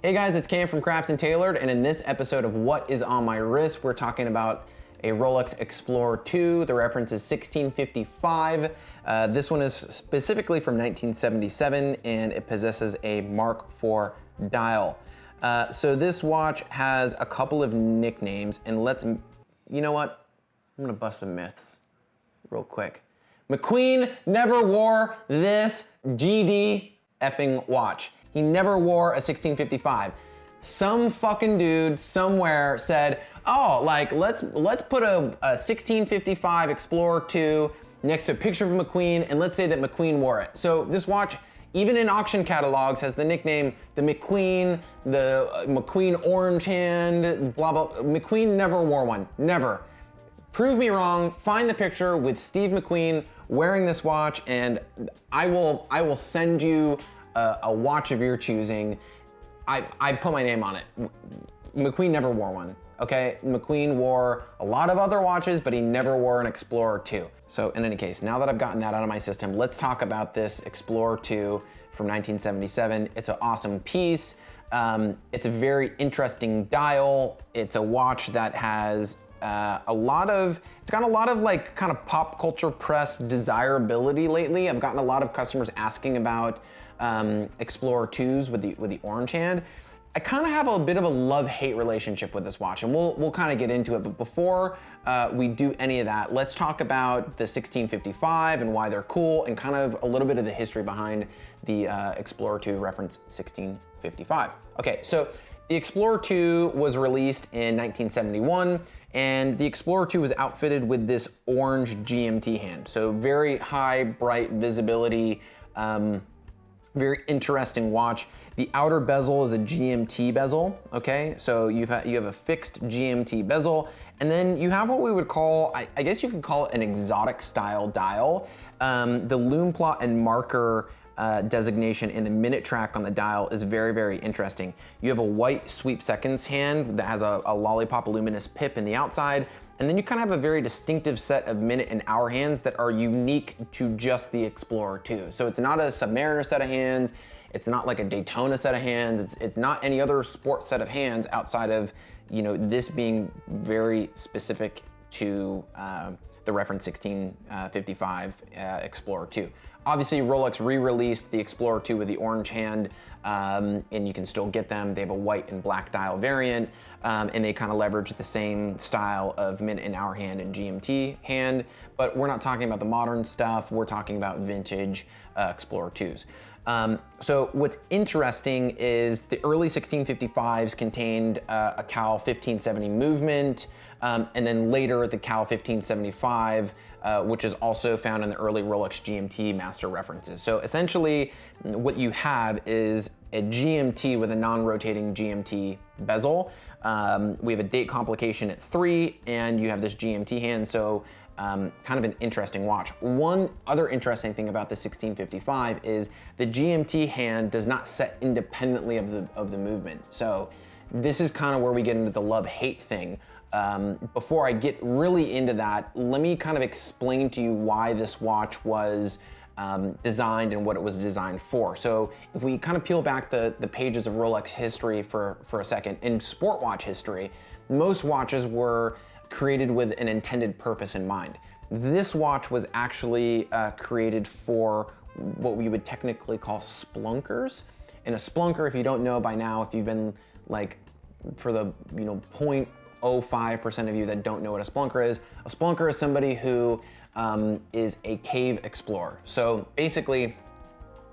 Hey guys, it's Cam from Craft and Tailored, and in this episode of What is on My Wrist, we're talking about a Rolex Explorer II. The reference is 1655. This one is specifically from 1977, and it possesses a Mark IV dial. So this watch has a couple of nicknames, and you know what? I'm gonna bust some myths real quick. McQueen never wore this GD effing watch. He never wore a 1655. Some fucking dude somewhere said, oh, like let's put a 1655 Explorer II next to a picture of McQueen, and let's say that McQueen wore it. So this watch, even in auction catalogs, has the nickname the McQueen orange hand, blah, blah. McQueen never wore one, never. Prove me wrong, find the picture with Steve McQueen wearing this watch, and I will send you a watch of your choosing. I put my name on it. McQueen never wore one, okay? McQueen wore a lot of other watches, but he never wore an Explorer II. So in any case, now that I've gotten that out of my system, let's talk about this Explorer II from 1977. It's an awesome piece. It's a very interesting dial. It's a watch that has it's got a lot of like kind of pop culture press desirability lately. I've gotten a lot of customers asking about Explorer IIs with the orange hand. I kind of have a bit of a love-hate relationship with this watch, and we'll kind of get into it. But before we do any of that, let's talk about the 1655 and why they're cool, and kind of a little bit of the history behind the Explorer II reference 1655. Okay, so the Explorer II was released in 1971, and the Explorer II was outfitted with this orange GMT hand. So very high, bright visibility, very interesting watch. The outer bezel is a GMT bezel, okay? So you have a fixed GMT bezel, and then you have what we would call, I guess you could call it an exotic style dial. The lume plot and marker designation in the minute track on the dial is very, very interesting. You have a white sweep seconds hand that has a lollipop luminous pip in the outside, and then you kind of have a very distinctive set of minute and hour hands that are unique to just the Explorer II. So it's not a Submariner set of hands, it's not like a Daytona set of hands, it's not any other sport set of hands outside of, you know, this being very specific to the reference 1655 Explorer II. Obviously, Rolex re-released the Explorer II with the orange hand, and you can still get them. They have a white and black dial variant, and they kind of leverage the same style of minute and hour hand and GMT hand, but we're not talking about the modern stuff. We're talking about vintage Explorer IIs. So what's interesting is the early 1655s contained a Cal 1570 movement, and then later the Cal 1575, which is also found in the early Rolex GMT master references. So essentially what you have is a GMT with a non-rotating GMT bezel. We have a date complication at 3, and you have this GMT hand, so kind of an interesting watch. One other interesting thing about the 1655 is the GMT hand does not set independently of the movement. So this is kind of where we get into the love-hate thing. Before I get really into that, let me kind of explain to you why this watch was designed and what it was designed for. So if we kind of peel back the pages of Rolex history for a second, in sport watch history, most watches were created with an intended purpose in mind. This watch was actually created for what we would technically call splunkers. And a splunker, if you don't know by now, if you've been like, for the 0.05% of you that don't know what a splunker is somebody who is a cave explorer. So basically,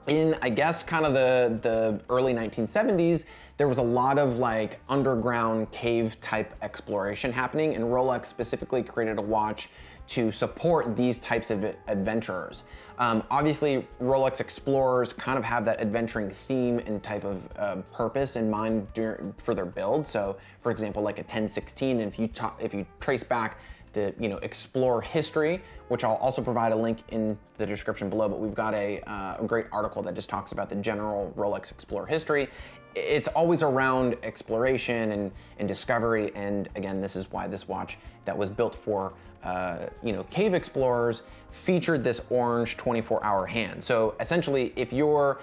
in I guess kind of the early 1970s, there was a lot of like underground cave type exploration happening, and Rolex specifically created a watch to support these types of adventurers. Obviously, Rolex Explorers kind of have that adventuring theme and type of purpose in mind for their build. So, for example, like a 1016, and if you trace back the Explorer history, which I'll also provide a link in the description below, but we've got a great article that just talks about the general Rolex Explorer history. It's always around exploration and discovery, and again, this is why this watch that was built for cave explorers featured this orange 24-hour hand. So essentially, if you're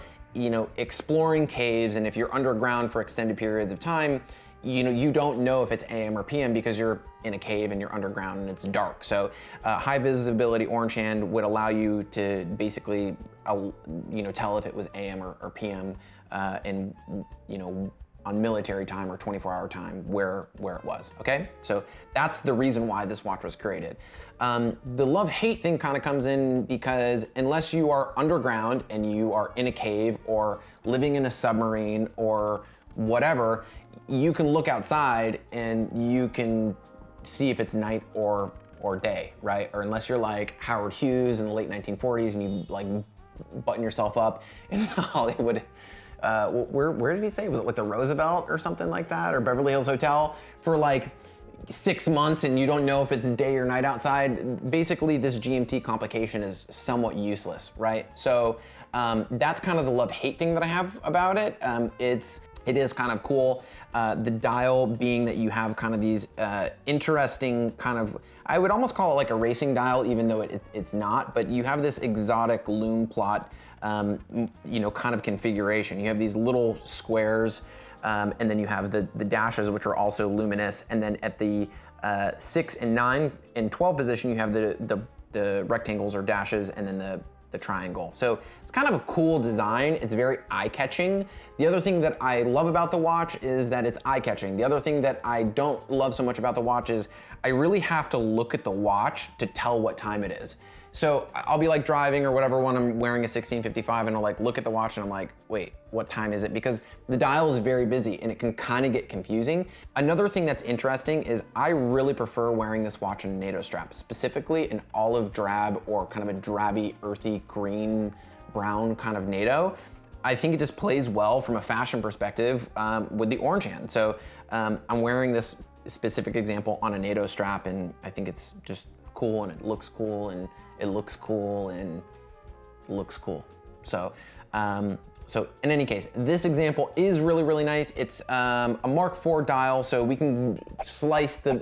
exploring caves, and if you're underground for extended periods of time, you don't know if it's AM or PM because you're in a cave and you're underground and it's dark. So high visibility orange hand would allow you to basically, tell if it was AM or PM, and on military time or 24-hour time where it was, okay? So that's the reason why this watch was created. The love-hate thing kind of comes in because unless you are underground and you are in a cave or living in a submarine or whatever, you can look outside and you can see if it's night or day, right? Or unless you're like Howard Hughes in the late 1940s and you like button yourself up in Hollywood. Where did he say? Was it like the Roosevelt or something like that? Or Beverly Hills Hotel for like 6 months and you don't know if it's day or night outside? Basically, this GMT complication is somewhat useless, right? So that's kind of the love-hate thing that I have about it. It is kind of cool. The dial being that you have kind of these interesting kind of, I would almost call it like a racing dial, even though it's not, but you have this exotic loom plot kind of configuration. You have these little squares, and then you have the dashes, which are also luminous. And then at the 6 and 9 and 12 position, you have the rectangles or dashes, and then the triangle. So it's kind of a cool design. It's very eye-catching. The other thing that I love about the watch is that it's eye-catching. The other thing that I don't love so much about the watch is I really have to look at the watch to tell what time it is. So I'll be like driving or whatever when I'm wearing a 1655 and I'll like look at the watch and I'm like, wait, what time is it? Because the dial is very busy and it can kind of get confusing. Another thing that's interesting is I really prefer wearing this watch in a NATO strap, specifically an olive drab or kind of a drabby, earthy green, brown kind of NATO. I think it just plays well from a fashion perspective with the orange hand. So I'm wearing this specific example on a NATO strap and I think it's just cool and it looks cool and it looks cool and looks cool. So in any case, this example is really, really nice. It's a Mark IV dial, so we can slice the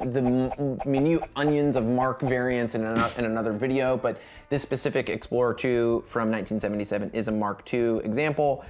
minute onions of Mark variants in another video, but this specific Explorer II from 1977 is a Mark II example.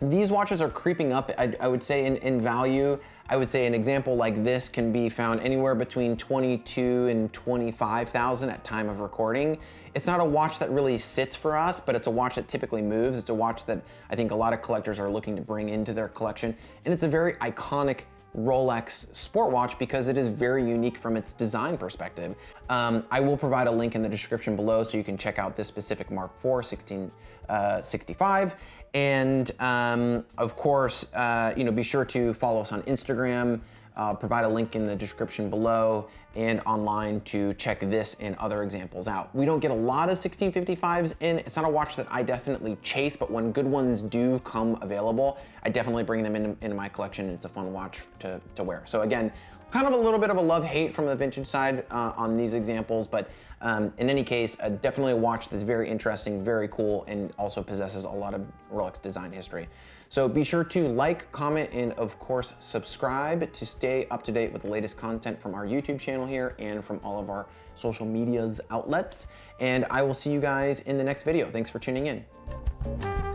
These watches are creeping up, I would say, in value. I would say an example like this can be found anywhere between 22 and 25,000 at time of recording. It's not a watch that really sits for us, but it's a watch that typically moves. It's a watch that I think a lot of collectors are looking to bring into their collection. And it's a very iconic Rolex sport watch because it is very unique from its design perspective. I will provide a link in the description below so you can check out this specific Mark IV 1665. And of course, be sure to follow us on Instagram, provide a link in the description below and online to check this and other examples out. We don't get a lot of 1655s in. It's not a watch that I definitely chase, but when good ones do come available, I definitely bring them into my collection. It's a fun watch to wear. So again, kind of a little bit of a love-hate from the vintage side on these examples, but in any case, definitely a watch that's very interesting, very cool, and also possesses a lot of Rolex design history. So be sure to like, comment, and of course, subscribe to stay up to date with the latest content from our YouTube channel here and from all of our social medias outlets. And I will see you guys in the next video. Thanks for tuning in.